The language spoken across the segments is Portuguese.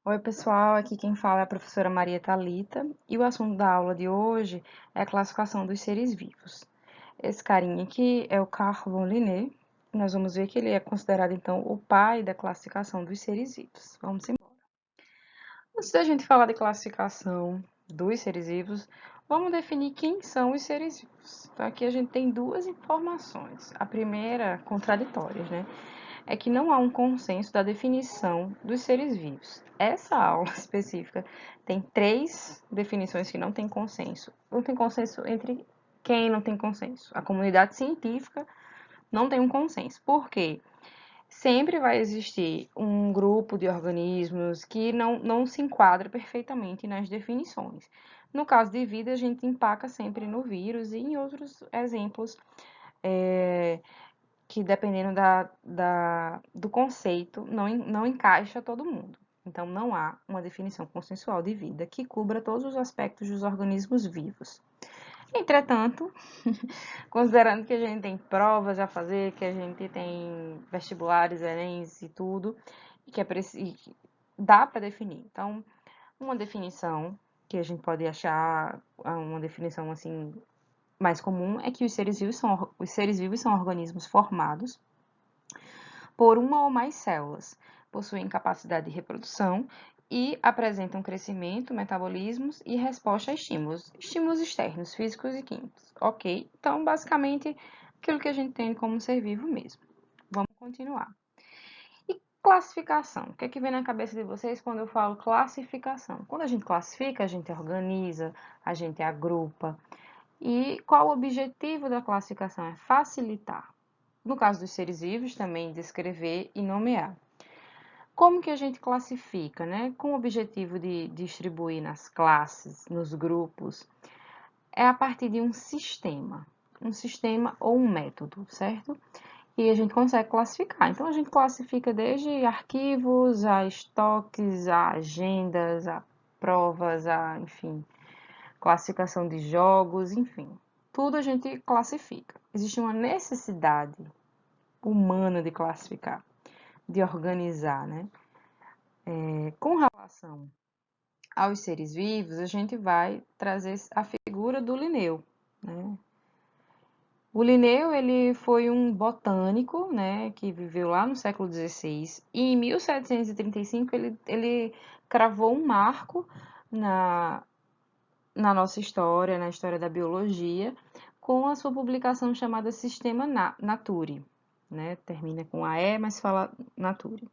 Oi, pessoal, aqui quem fala é a professora Maria Thalita e o assunto da aula de hoje é a classificação dos seres vivos. Esse carinha aqui é o Carl von Linné. Nós vamos ver que ele é considerado, então, o pai da classificação dos seres vivos. Vamos embora. Antes da gente falar de classificação dos seres vivos, vamos definir quem são os seres vivos. Então, aqui a gente tem duas informações. A primeira, contraditórias, né? É que não há um consenso da definição dos seres vivos. Essa aula específica tem três definições que não tem consenso. Não tem consenso entre quem não tem consenso. A comunidade científica não tem um consenso. Por quê? Sempre vai existir um grupo de organismos que não se enquadra perfeitamente nas definições. No caso de vida, a gente empaca sempre no vírus e em outros exemplos que dependendo do conceito, não encaixa todo mundo. Então, não há uma definição consensual de vida que cubra todos os aspectos dos organismos vivos. Entretanto, considerando que a gente tem provas a fazer, que a gente tem vestibulares, Enems e tudo, e que dá para definir. Então, uma definição que a gente pode achar, uma definição assim mais comum, é que os seres vivos são organismos formados por uma ou mais células, possuem capacidade de reprodução e apresentam crescimento, metabolismos e resposta a estímulos externos, físicos e químicos. Ok? Então, basicamente, aquilo que a gente tem como ser vivo mesmo. Vamos continuar. E classificação? O que é que vem na cabeça de vocês quando eu falo classificação? Quando a gente classifica, a gente organiza, a gente agrupa. E qual o objetivo da classificação? É facilitar. No caso dos seres vivos, também descrever e nomear. Como que a gente classifica, né? Com o objetivo de distribuir nas classes, nos grupos, é a partir de um sistema ou um método, certo? E a gente consegue classificar. Então, a gente classifica desde arquivos, a estoques, a agendas, a provas, enfim, classificação de jogos, enfim. Tudo a gente classifica. Existe uma necessidade humana de classificar, de organizar, né? Com relação aos seres vivos, a gente vai trazer a figura do Linneu, né? O Linneu, ele foi um botânico, né, que viveu lá no século XVI, e em 1735 ele cravou um marco na, na nossa história, na história da biologia, com a sua publicação chamada Sistema Naturae, né? Termina com AE, mas fala Naturae.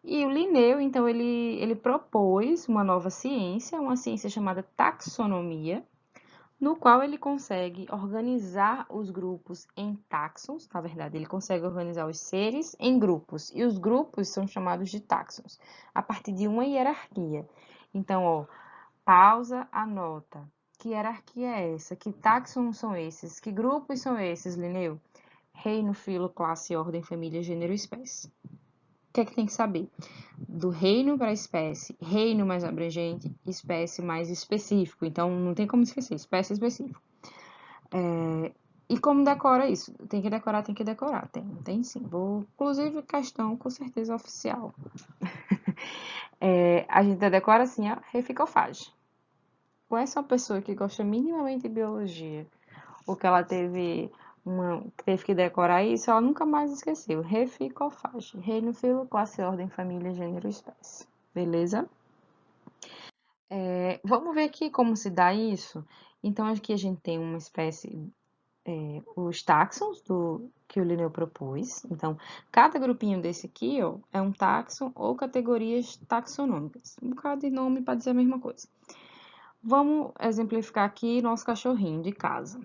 E o Linneu, então, ele propôs uma nova ciência, uma ciência chamada taxonomia, no qual ele consegue organizar os grupos em táxons, na verdade, ele consegue organizar os seres em grupos, e os grupos são chamados de táxons, a partir de uma hierarquia. Então, ó, pausa, anota. Que hierarquia é essa? Que táxons são esses? Que grupos são esses, Linneu? Reino, filo, classe, ordem, família, gênero e espécie. O que é que tem que saber? Do reino para a espécie, reino mais abrangente, espécie mais específico. Então, não tem como esquecer, espécie específica. E como decora isso? Tem que decorar, tem que decorar. Tem sim. Inclusive, questão com certeza oficial. A gente decora assim, ó, reficofage. Conhece uma pessoa que gosta minimamente de biologia, ou que ela teve que decorar isso, ela nunca mais esqueceu. Reficofage. Reino, filo, classe, ordem, família, gênero, espécie. Beleza? Vamos ver aqui como se dá isso. Então, aqui a gente tem uma espécie, os táxons que o Linneu propôs. Então, cada grupinho desse aqui, ó, é um táxon ou categorias taxonômicas. Um bocado de nome para dizer a mesma coisa. Vamos exemplificar aqui nosso cachorrinho de casa.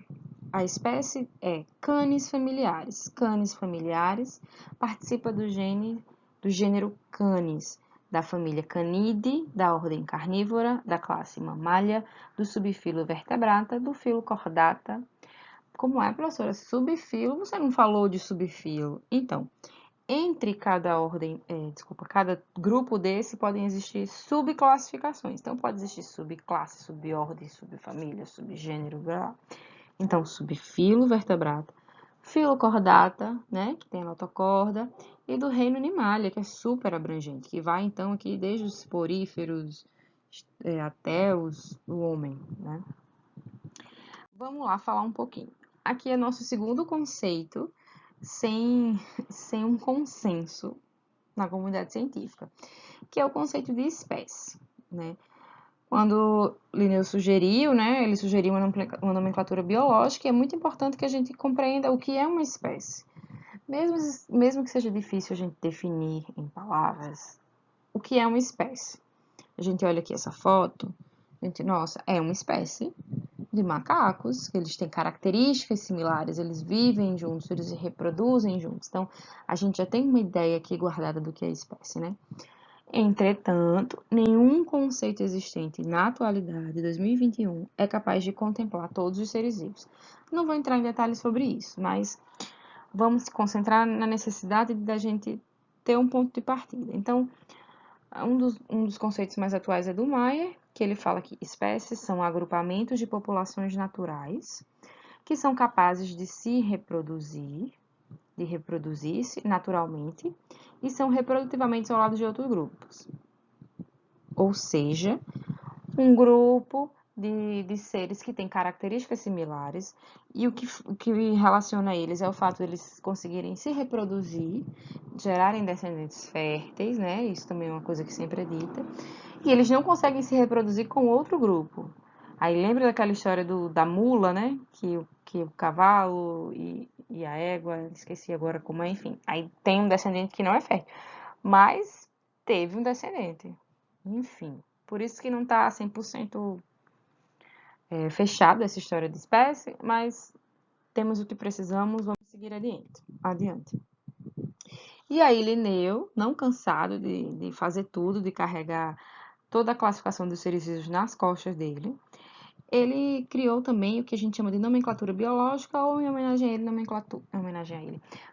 A espécie é Canis familiaris. Canis familiaris participa do gênero Canis, da família Canidae, da ordem carnívora, da classe Mammalia, do subfilo Vertebrata, do filo Chordata. Como é, professora? Subfilo? Você não falou de subfilo. Então, entre cada grupo desse podem existir subclassificações. Então, pode existir subclasse, subordem, subfamília, subgênero, blá. Então, subfilo vertebrata, Filocordata, né, que tem a notocorda, e do reino Animalia, que é super abrangente, que vai então aqui desde os poríferos até o homem, né? Vamos lá falar um pouquinho. Aqui é nosso segundo conceito sem, sem um consenso na comunidade científica, que é o conceito de espécie, né? Quando Linneu sugeriu, né, ele sugeriu uma nomenclatura biológica, e é muito importante que a gente compreenda o que é uma espécie. Mesmo que seja difícil a gente definir em palavras o que é uma espécie. A gente olha aqui essa foto, a gente, nossa, é uma espécie de macacos, eles têm características similares, eles vivem juntos, eles se reproduzem juntos. Então, a gente já tem uma ideia aqui guardada do que é espécie, né? Entretanto, nenhum conceito existente na atualidade, 2021, é capaz de contemplar todos os seres vivos. Não vou entrar em detalhes sobre isso, mas vamos se concentrar na necessidade da gente ter um ponto de partida. Então, um dos conceitos mais atuais é do Mayer, que ele fala que espécies são agrupamentos de populações naturais que são capazes de se reproduzir, de reproduzir-se naturalmente e são reprodutivamente isolados de outros grupos. Ou seja, um grupo de seres que têm características similares e o que relaciona eles é o fato de eles conseguirem se reproduzir, gerarem descendentes férteis, né? Isso também é uma coisa que sempre é dita. E eles não conseguem se reproduzir com outro grupo. Aí lembra daquela história da mula, né? Que o cavalo e a égua, esqueci agora como é, enfim. Aí tem um descendente que não é fértil, mas teve um descendente. Enfim, por isso que não está 100% fechado essa história de espécie, mas temos o que precisamos, vamos seguir adiante. E aí Linneu, não cansado de fazer tudo, de carregar toda a classificação dos seres vivos nas costas dele, ele criou também o que a gente chama de nomenclatura biológica ou em homenagem a ele,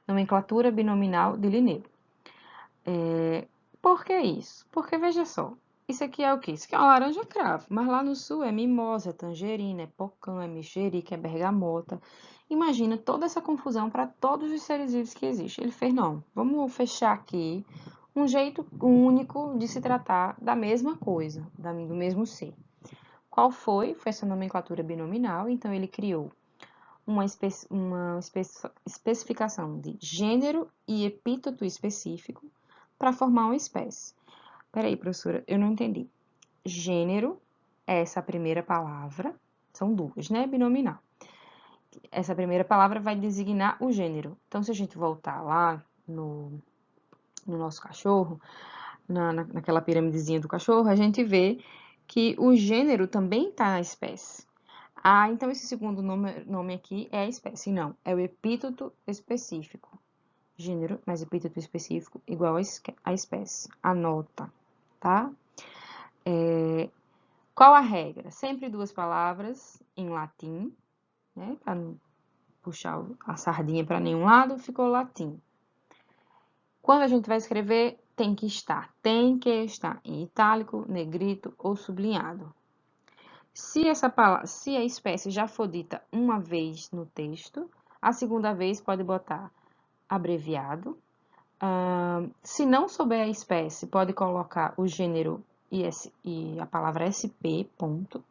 nomenclatura binominal de Linneu. Por que isso? Porque veja só, isso aqui é o quê? Isso aqui é uma laranja cravo, mas lá no sul é mimosa, é tangerina, é pocã, é mexerica, é bergamota. Imagina toda essa confusão para todos os seres vivos que existem. Ele fez, não, vamos fechar aqui um jeito único de se tratar da mesma coisa, do mesmo ser. Qual foi? Foi essa nomenclatura binominal, então ele criou uma especificação de gênero e epíteto específico para formar uma espécie. Peraí, professora, eu não entendi. Gênero é essa primeira palavra, são duas, né? Binominal. Essa primeira palavra vai designar o gênero. Então, se a gente voltar lá no nosso cachorro, naquela piramidezinha do cachorro, a gente vê que o gênero também está na espécie. Ah, então esse segundo nome aqui é a espécie. Não, é o epíteto específico. Gênero mais epíteto específico igual a espécie. Anota, tá? Qual a regra? Sempre duas palavras em latim, né? Para não puxar a sardinha para nenhum lado, ficou latim. Quando a gente vai escrever, tem que estar em itálico, negrito ou sublinhado. Se a espécie já for dita uma vez no texto, a segunda vez pode botar abreviado. Se não souber a espécie, pode colocar o gênero e a palavra SP, ponto.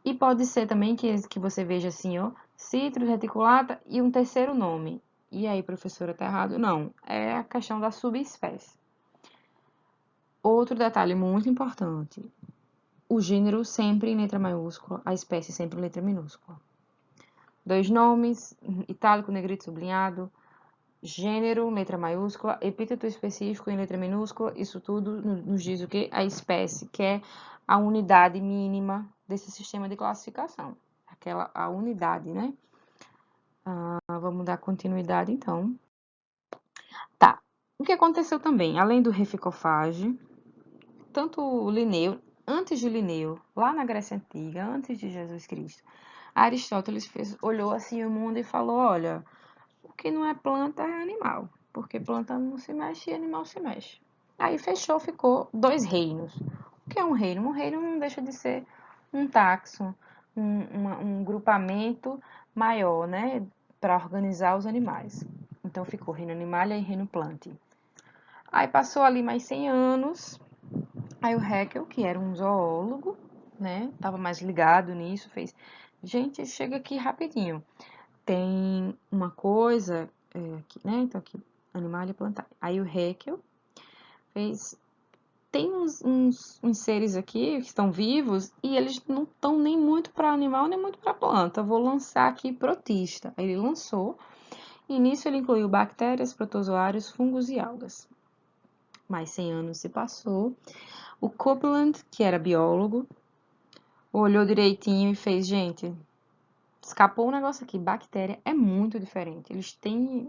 E pode ser também que você veja assim, ó, citrus reticulata e um terceiro nome. E aí, professora, tá errado? Não, é a questão da subespécie. Outro detalhe muito importante, o gênero sempre em letra maiúscula, a espécie sempre em letra minúscula. Dois nomes, itálico, negrito, sublinhado, gênero, letra maiúscula, epíteto específico em letra minúscula, isso tudo nos diz o que? A espécie, que é a unidade mínima desse sistema de classificação. A unidade, né? Vamos dar continuidade, então. Tá. O que aconteceu também? Além do reficofage, tanto Linneu, antes de Linneu, lá na Grécia Antiga, antes de Jesus Cristo, Aristóteles olhou assim o mundo e falou, olha, o que não é planta é animal, porque planta não se mexe e animal se mexe. Aí fechou, ficou dois reinos. O que é um reino? Um reino não deixa de ser um taxon, um grupamento maior, né? para organizar os animais. Então ficou reino animalia e reino plantae. Aí passou ali mais 100 anos, aí o Haeckel, que era um zoólogo, né, tava mais ligado nisso, fez, gente, chega aqui rapidinho, tem uma coisa, aqui, né, então aqui, animalia plantae. Aí o Haeckel fez, tem uns seres aqui que estão vivos e eles não estão nem muito para animal, nem muito para planta, vou lançar aqui protista. Aí ele lançou, e nisso ele incluiu bactérias, protozoários, fungos e algas. Mais 100 anos se passou. O Copeland, que era biólogo, olhou direitinho e fez, gente, escapou um negócio aqui, bactéria é muito diferente.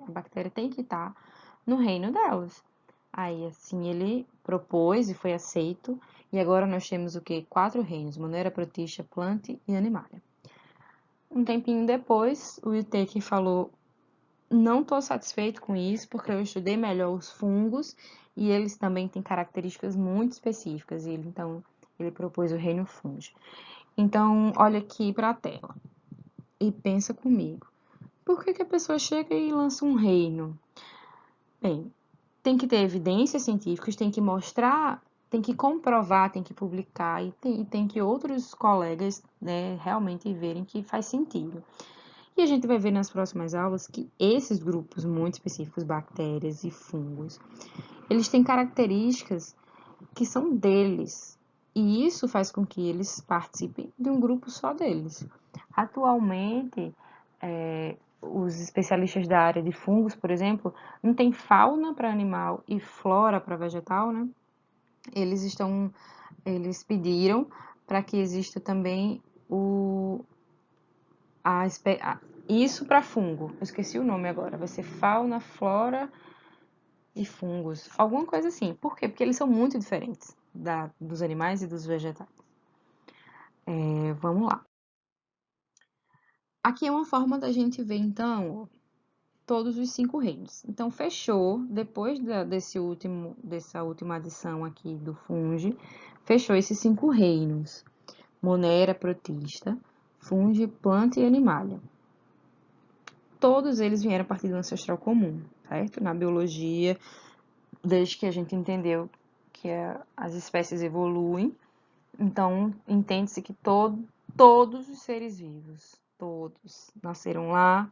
A bactéria tem que estar no reino delas. Aí, assim, ele propôs e foi aceito. E agora nós temos o quê? 4 reinos: Monera, Protista, Plantae e Animalia. Um tempinho depois, o Whittaker falou, não estou satisfeito com isso, porque eu estudei melhor os fungos e eles também têm características muito específicas. Então, ele propôs o reino fungi. Então, olha aqui para a tela e pensa comigo. Por que a pessoa chega e lança um reino? Bem, tem que ter evidências científicas, tem que mostrar, tem que comprovar, tem que publicar e tem que outros colegas, né, realmente verem que faz sentido. E a gente vai ver nas próximas aulas que esses grupos muito específicos, bactérias e fungos, eles têm características que são deles. E isso faz com que eles participem de um grupo só deles. Atualmente, os especialistas da área de fungos, por exemplo, não tem fauna para animal e flora para vegetal, né? Eles pediram para que exista também isso para fungo. Eu esqueci o nome agora. Vai ser fauna, flora e fungos. Alguma coisa assim. Por quê? Porque eles são muito diferentes dos animais e dos vegetais. Vamos lá. Aqui é uma forma da gente ver, então, todos os 5 reinos. Então, fechou, depois dessa última adição aqui do fungi, fechou esses 5 reinos. Monera, Protista, fungi, planta e animalia. Todos eles vieram a partir do ancestral comum, certo? Na biologia, desde que a gente entendeu que as espécies evoluem, então entende-se que todos os seres vivos, todos, nasceram lá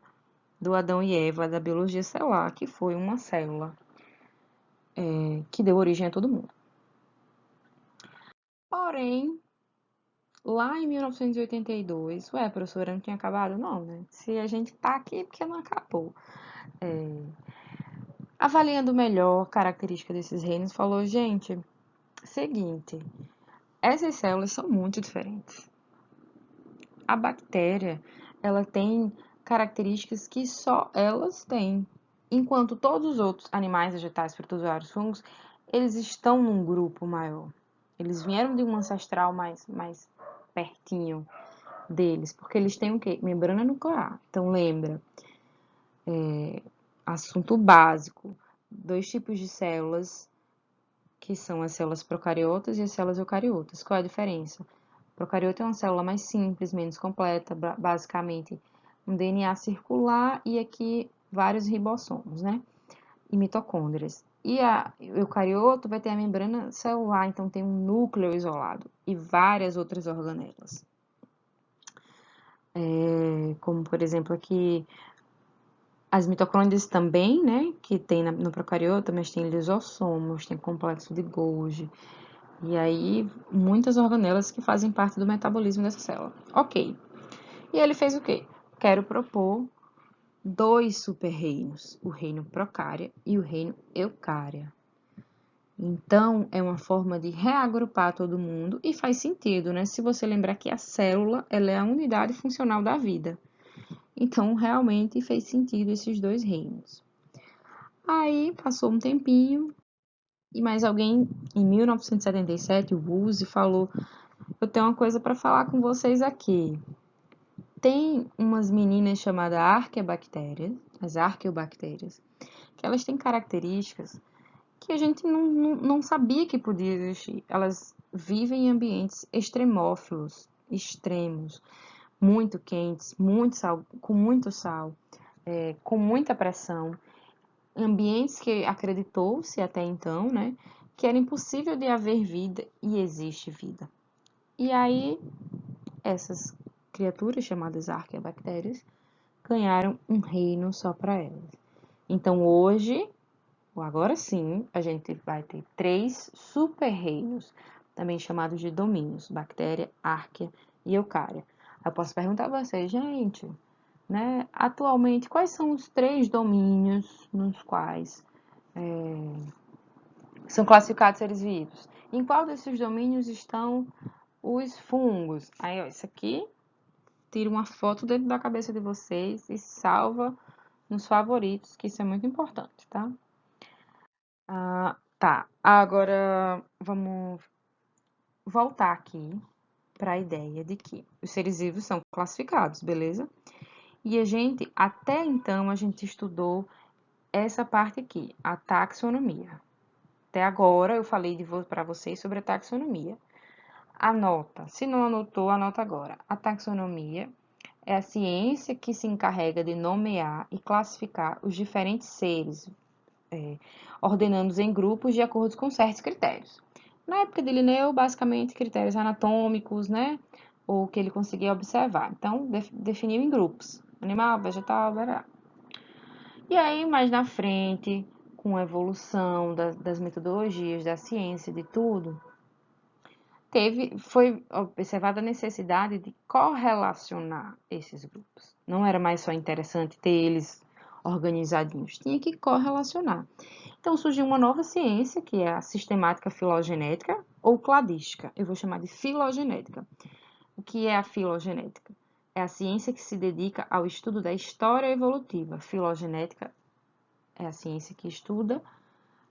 do Adão e Eva, da biologia celular, que foi uma célula que deu origem a todo mundo. Porém, lá em 1982, professora, não tinha acabado? Não, né? Se a gente tá aqui, é porque não acabou. Avaliando melhor a característica desses reinos, falou, gente, seguinte, essas células são muito diferentes. A bactéria, ela tem características que só elas têm, enquanto todos os outros animais, vegetais, protozoários, fungos, eles estão num grupo maior. Eles vieram de um ancestral mais pertinho deles, porque eles têm o quê? Membrana nuclear. Então, lembra, assunto básico, 2 tipos de células, que são as células procariotas e as células eucariotas. Qual é a diferença? O procariota é uma célula mais simples, menos completa, basicamente um DNA circular e aqui vários ribossomos, né? E mitocôndrias. E a eucarioto vai ter a membrana celular, então tem um núcleo isolado e várias outras organelas. Como, por exemplo, aqui as mitocôndrias também, né? Que tem no procariota, mas tem lisossomos, tem complexo de Golgi. E aí, muitas organelas que fazem parte do metabolismo dessa célula. Ok. E ele fez o quê? Quero propor 2 super-reinos, o reino procária e o reino eucária. Então, é uma forma de reagrupar todo mundo e faz sentido, né? Se você lembrar que a célula, ela é a unidade funcional da vida. Então, realmente fez sentido esses 2 reinos. Aí, passou um tempinho e mais alguém, em 1977, o Woolsey falou, eu tenho uma coisa para falar com vocês aqui. Tem umas meninas chamadas arqueobactérias, as arqueobactérias, que elas têm características que a gente não sabia que podia existir. Elas vivem em ambientes extremófilos, extremos, muito quentes, muito sal, com muito sal, com muita pressão, em ambientes que acreditou-se até então, né, que era impossível de haver vida e existe vida. E aí, essas criaturas chamadas arqueobactérias ganharam um reino só para elas. Então, hoje, agora sim, a gente vai ter 3 super-reinos, também chamados de domínios: bactéria, árquea e eucária. Eu posso perguntar a vocês, gente, né, atualmente, quais são os 3 domínios nos quais são classificados seres vivos? Em qual desses domínios estão os fungos? Aí, ó, isso aqui, tira uma foto dentro da cabeça de vocês e salva nos favoritos, que isso é muito importante, tá? Tá, agora vamos voltar aqui para a ideia de que os seres vivos são classificados, beleza? E até então, a gente estudou essa parte aqui, a taxonomia. Até agora eu falei para vocês sobre a taxonomia. Anota, se não anotou, anota agora. A taxonomia é a ciência que se encarrega de nomear e classificar os diferentes seres, ordenando-os em grupos de acordo com certos critérios. Na época de Linneu, basicamente critérios anatômicos, né? Ou que ele conseguia observar. Então, definiu em grupos: animal, vegetal, blá. E aí, mais na frente, com a evolução das metodologias, da ciência, de tudo, foi observada a necessidade de correlacionar esses grupos. Não era mais só interessante ter eles organizadinhos, tinha que correlacionar. Então surgiu uma nova ciência, que é a sistemática filogenética ou cladística. Eu vou chamar de filogenética. O que é a filogenética? É a ciência que se dedica ao estudo da história evolutiva. Filogenética é a ciência que estuda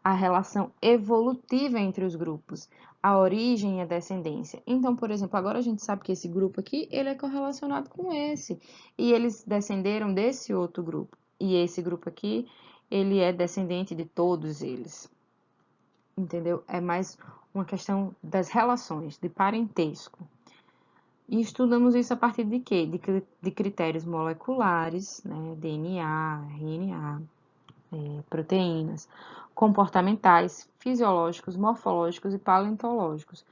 a relação evolutiva entre os grupos, a origem e a descendência. Então, por exemplo, agora a gente sabe que esse grupo aqui, ele é correlacionado com esse, e eles descenderam desse outro grupo. E esse grupo aqui, ele é descendente de todos eles. Entendeu? É mais uma questão das relações, de parentesco. E estudamos isso a partir de quê? De critérios moleculares, né? DNA, RNA, proteínas, comportamentais, fisiológicos, morfológicos e paleontológicos.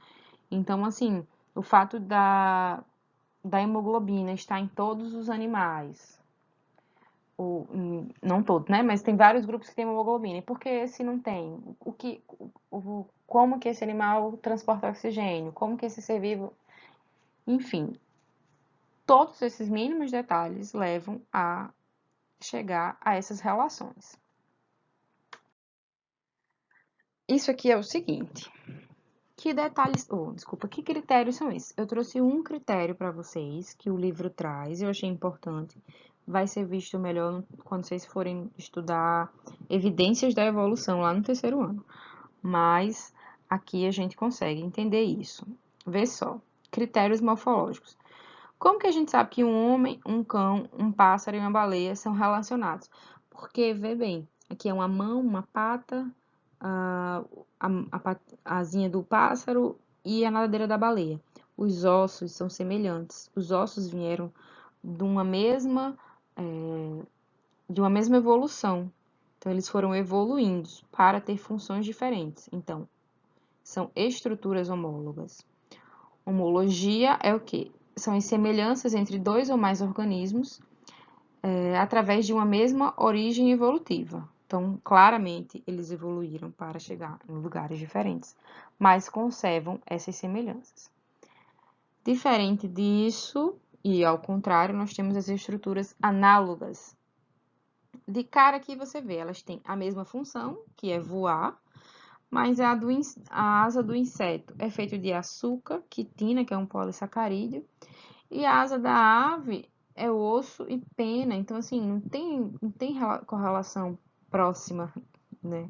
Então, assim, o fato da hemoglobina estar em todos os animais, ou, não todos, né? Mas tem vários grupos que têm hemoglobina. E por que se não tem? Como que esse animal transporta oxigênio? Como que esse ser vivo... Enfim, todos esses mínimos detalhes levam a chegar a essas relações. Isso aqui é o seguinte. Que detalhes, desculpa, que critérios são esses? Eu trouxe um critério para vocês que o livro traz, eu achei importante. Vai ser visto melhor quando vocês forem estudar evidências da evolução lá no terceiro ano. Mas aqui a gente consegue entender isso. Vê só, critérios morfológicos. Como que a gente sabe que um homem, um cão, um pássaro e uma baleia são relacionados? Porque, vê bem, aqui é uma mão, uma pata, a, a asinha do pássaro e a nadadeira da baleia. Os ossos são semelhantes. Os ossos vieram de uma mesma, de uma mesma evolução. Então, eles foram evoluindo para ter funções diferentes. Então, são estruturas homólogas. Homologia é o quê? São as semelhanças entre dois ou mais organismos através de uma mesma origem evolutiva. Então, claramente, eles evoluíram para chegar em lugares diferentes, mas conservam essas semelhanças. Diferente disso, e ao contrário, nós temos as estruturas análogas. De cara aqui você vê, elas têm a mesma função, que é voar, mas a asa do inseto é feita de açúcar, quitina, que é um polissacarídeo, e a asa da ave é osso e pena. Então, assim, não tem correlação próxima, né,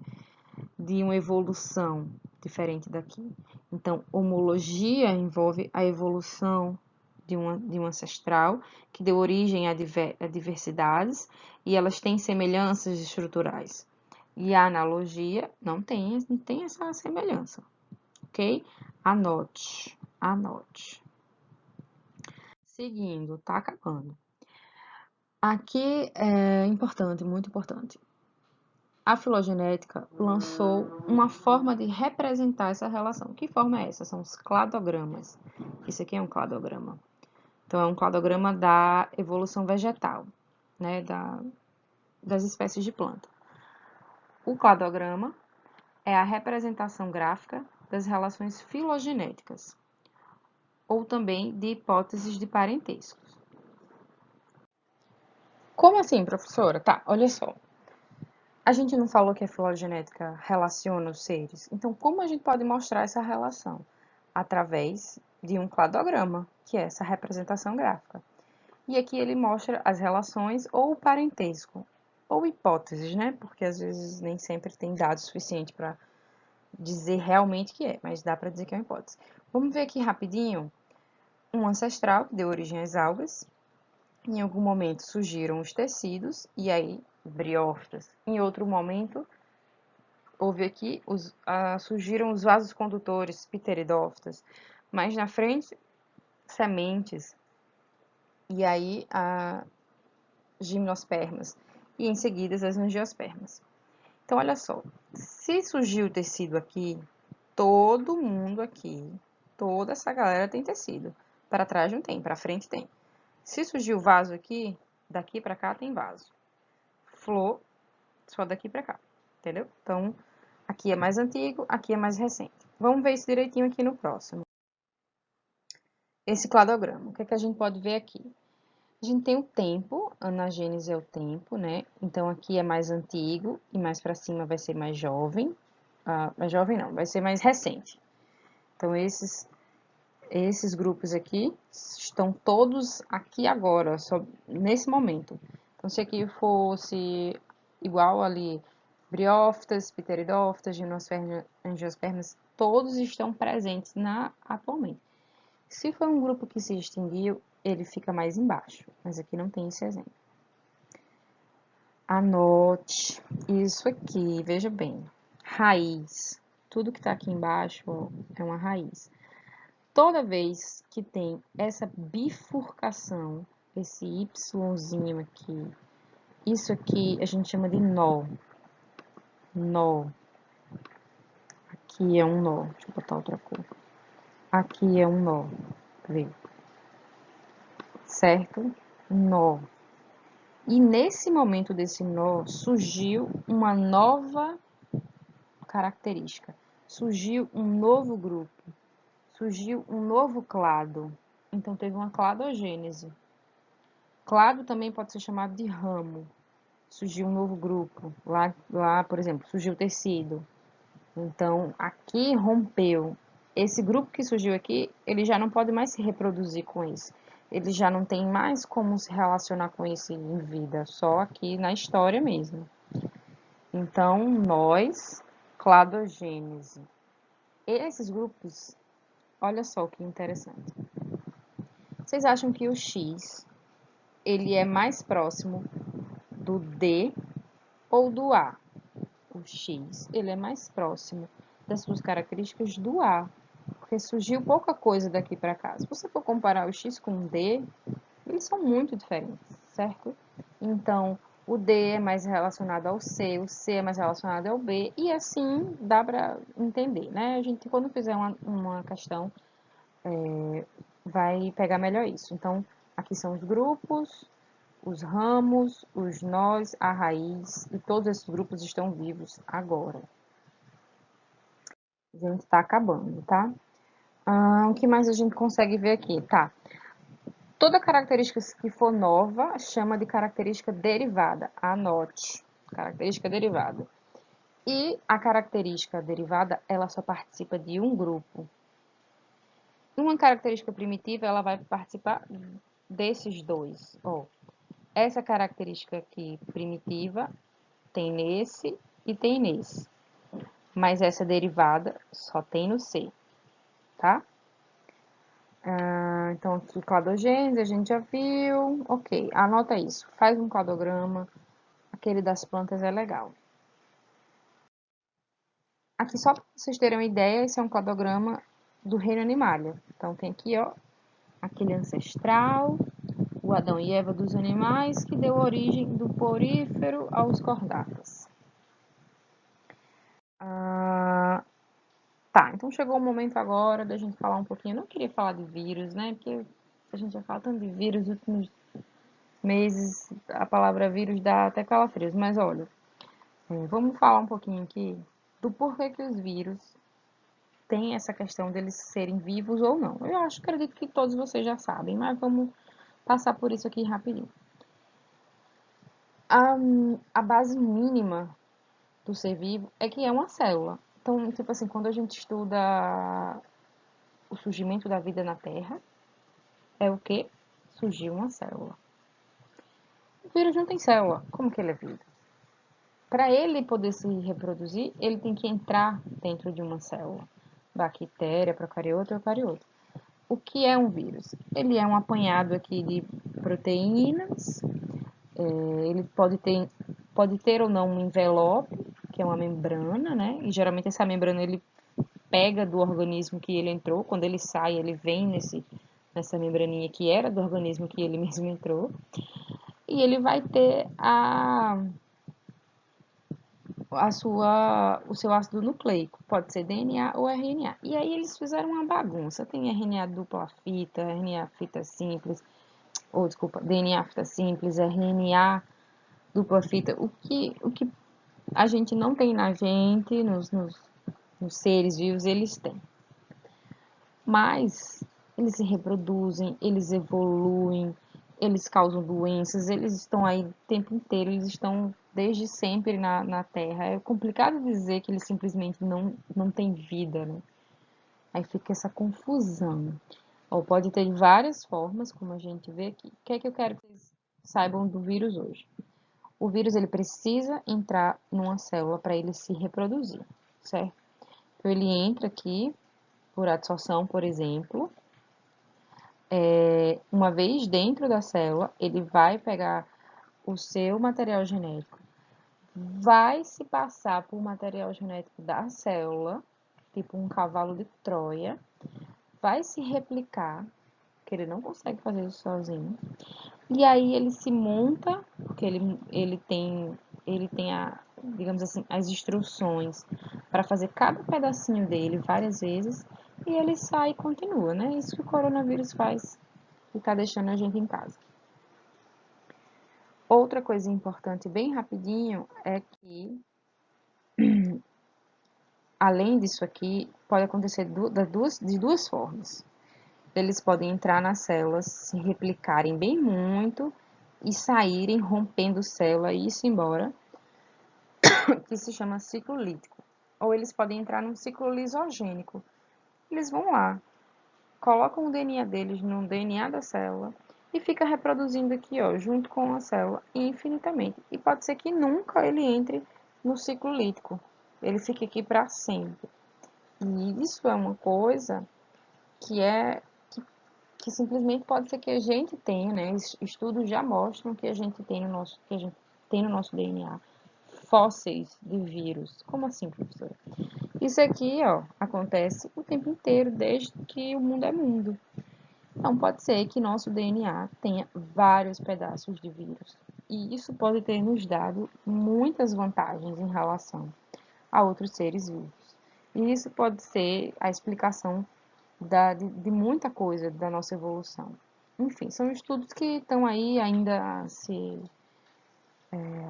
de uma evolução diferente daqui. Então, homologia envolve a evolução de um ancestral que deu origem a diversidades e elas têm semelhanças estruturais. E a analogia não tem essa semelhança, ok? Anote, anote. Seguindo, tá acabando. Aqui é importante, muito importante. A filogenética lançou uma forma de representar essa relação. Que forma é essa? São os cladogramas. Isso aqui é um cladograma. Então, é um cladograma da evolução vegetal, né, das espécies de planta. O cladograma é a representação gráfica das relações filogenéticas, ou também de hipóteses de parentesco. Como assim, professora? Tá, olha só. A gente não falou que a filogenética relaciona os seres. Então, como a gente pode mostrar essa relação? Através de um cladograma, que é essa representação gráfica. E aqui ele mostra as relações ou o parentesco, ou hipóteses, né? Porque às vezes nem sempre tem dados suficientes para dizer realmente que é, mas dá para dizer que é uma hipótese. Vamos ver aqui rapidinho um ancestral que deu origem às algas. Em algum momento surgiram os tecidos, e aí briófitas. Em outro momento, houve aqui, surgiram os vasos condutores, pteridófitas. Mais na frente, sementes. E aí, gimnospermas. E em seguida, as angiospermas. Então, olha só. Se surgiu o tecido aqui, todo mundo aqui, toda essa galera tem tecido. Para trás não tem, para frente tem. Se surgiu o vaso aqui, daqui para cá tem vaso. Flor, só daqui para cá, entendeu? Então, aqui é mais antigo, aqui é mais recente. Vamos ver isso direitinho aqui no próximo. Esse cladograma, o que é que a gente pode ver aqui? A gente tem o tempo, anagênese é o tempo, né? Então, aqui é mais antigo e mais para cima vai ser mais jovem. Mais jovem não, vai ser mais recente. Então, esses grupos aqui estão todos aqui agora, só nesse momento. Então, se aqui fosse igual ali, briófitas, pteridófitas, gimnospermas, angiospermas, todos estão presentes atualmente. Se for um grupo que se extinguiu, ele fica mais embaixo, mas aqui não tem esse exemplo. Anote isso aqui, veja bem. Raiz. Tudo que está aqui embaixo ó, é uma raiz. Toda vez que tem essa bifurcação, esse Yzinho aqui, isso aqui a gente chama de nó. Nó. Aqui é um nó. Deixa eu botar outra cor. Aqui é um nó. Vê. Certo? Nó. E nesse momento desse nó, surgiu uma nova característica. Surgiu um novo grupo. Surgiu um novo clado. Então, teve uma cladogênese. Clado também pode ser chamado de ramo. Surgiu um novo grupo. Lá, por exemplo, surgiu o tecido. Então, aqui rompeu. Esse grupo que surgiu aqui, ele já não pode mais se reproduzir com isso. Ele já não tem mais como se relacionar com isso em vida, só aqui na história mesmo. Então, nós, cladogênese. Esses grupos, olha só que interessante. Vocês acham que o X, ele é mais próximo do D ou do A? O X, ele é mais próximo das suas características do A, porque surgiu pouca coisa daqui para cá. Se você for comparar o X com o D, eles são muito diferentes, certo? Então, o D é mais relacionado ao C, o C é mais relacionado ao B, e assim dá para entender, né? A gente, quando fizer uma questão, vai pegar melhor isso. Então, aqui são os grupos, os ramos, os nós, a raiz, e todos esses grupos estão vivos agora. A gente está acabando, tá? O que mais a gente consegue ver aqui? Tá. Toda característica que for nova chama de característica derivada. Anote. Característica derivada. E a característica derivada, ela só participa de um grupo. Uma característica primitiva, ela vai participar desses dois. Ó, essa característica aqui primitiva tem nesse e tem nesse. Mas essa derivada só tem no C, tá? Então, aqui, cladogênese, a gente já viu. Ok, anota isso. Faz um cladograma. Aquele das plantas é legal. Aqui, só para vocês terem uma ideia, esse é um cladograma do reino animalia. Então, tem aqui, ó, aquele ancestral, o o Adão e Eva dos animais, que deu origem do porífero aos cordatas. Tá, então chegou o momento agora da gente falar um pouquinho. Eu não queria falar de vírus, né? Porque a gente já fala tanto de vírus nos últimos meses, a palavra vírus dá até calafrios. Mas olha, vamos falar um pouquinho aqui do porquê que os vírus têm essa questão deles serem vivos ou não. Eu acredito que todos vocês já sabem, mas vamos passar por isso aqui rapidinho. A base mínima do ser vivo é que é uma célula. Então, tipo assim, quando a gente estuda o surgimento da vida na Terra, é o que? Surgiu uma célula. O vírus não tem célula. Como que ele é vida? Para ele poder se reproduzir, ele tem que entrar dentro de uma célula. Bactéria, procariota ou eucariota. O que é um vírus? Ele é um apanhado aqui de proteínas. Ele pode ter ou não um envelope, que é uma membrana, né? E geralmente essa membrana ele pega do organismo que ele entrou. Quando ele sai, ele vem nessa membraninha que era do organismo que ele mesmo entrou. E ele vai ter o seu ácido nucleico, pode ser DNA ou RNA. E aí eles fizeram uma bagunça. Tem RNA dupla fita, RNA fita simples, ou desculpa, DNA fita simples, RNA dupla fita. O que a gente não tem na gente, nos seres vivos, eles têm. Mas eles se reproduzem, eles evoluem, eles causam doenças, eles estão aí o tempo inteiro, eles estão desde sempre na Terra. É complicado dizer que eles simplesmente não têm vida, né? Aí fica essa confusão. Ou pode ter várias formas, como a gente vê aqui. O que é que eu quero que vocês saibam do vírus hoje? O vírus ele precisa entrar numa célula para ele se reproduzir, certo? Então ele entra aqui por adsorção, por exemplo. Uma vez dentro da célula, ele vai pegar o seu material genético, vai se passar por material genético da célula, tipo um cavalo de Troia, vai se replicar, porque ele não consegue fazer isso sozinho, e aí ele se monta, porque ele tem digamos assim, as instruções para fazer cada pedacinho dele várias vezes, e ele sai e continua, né? Isso que o coronavírus faz e tá deixando a gente em casa. Outra coisa importante, bem rapidinho, é que, além disso aqui, pode acontecer de duas formas. Eles podem entrar nas células, se replicarem bem muito e saírem rompendo célula e isso embora, que se chama ciclo lítico. Ou eles podem entrar num ciclo lisogênico. Eles vão lá, colocam o DNA deles no DNA da célula e fica reproduzindo aqui, ó, junto com a célula infinitamente. E pode ser que nunca ele entre no ciclo lítico. Ele fica aqui para sempre. E isso é uma coisa que que simplesmente pode ser que a gente tenha, né? Estudos já mostram que a gente tem no nosso DNA fósseis de vírus. Como assim, professora? Isso aqui, ó, acontece o tempo inteiro, desde que o mundo é mundo. Então, pode ser que nosso DNA tenha vários pedaços de vírus. E isso pode ter nos dado muitas vantagens em relação a outros seres vivos. E isso pode ser a explicação de muita coisa da nossa evolução. Enfim, são estudos que estão aí ainda se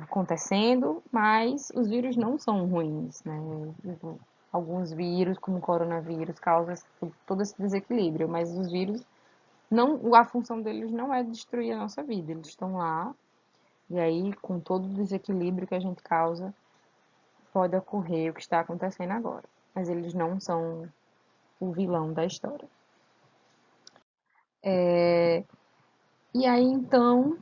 acontecendo, mas os vírus não são ruins, né? Alguns vírus, como o coronavírus, causam todo esse desequilíbrio, mas os vírus não, a função deles não é destruir a nossa vida, eles estão lá, e aí, com todo o desequilíbrio que a gente causa, pode ocorrer o que está acontecendo agora. Mas eles não são o vilão da história. E aí, então,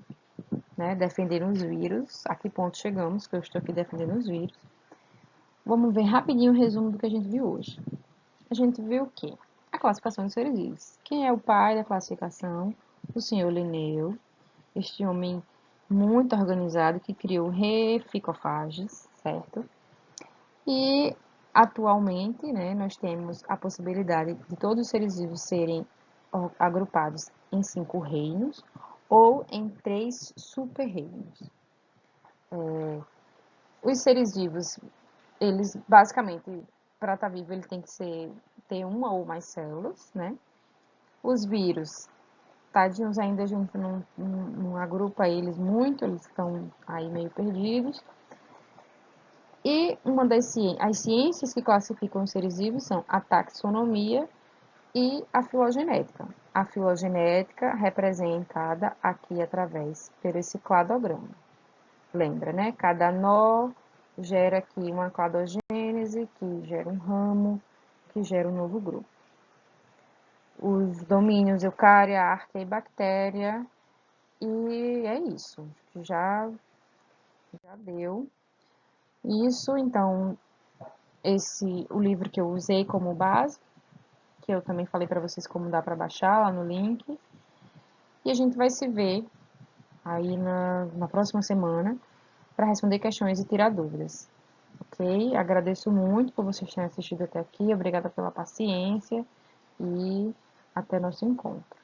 né, defendendo os vírus, a que ponto chegamos, que eu estou aqui defendendo os vírus. Vamos ver rapidinho o resumo do que a gente viu hoje. A gente viu o quê? A classificação dos seres vivos. Quem é o pai da classificação? O senhor Linneu, este homem muito organizado que criou reficofages, certo? E atualmente, né, nós temos a possibilidade de todos os seres vivos serem agrupados em 5 reinos, ou em 3 super-reinos. Os seres vivos, eles basicamente, para estar vivo, ele tem que ter uma ou mais células, né? Os vírus, tadinhos, ainda a gente não agrupa eles muito, eles estão aí meio perdidos. E as ciências que classificam os seres vivos são a taxonomia e a filogenética. A filogenética representada aqui através pelo esse cladograma. Lembra, né? Cada nó gera aqui uma cladogênese, que gera um ramo, que gera um novo grupo. Os domínios eucária, arqueia e bactéria. E é isso. Já deu. Isso, então, o livro que eu usei como base, que eu também falei para vocês como dá para baixar lá no link. E a gente vai se ver aí na próxima semana para responder questões e tirar dúvidas. Ok? Agradeço muito por vocês terem assistido até aqui. Obrigada pela paciência e até nosso encontro.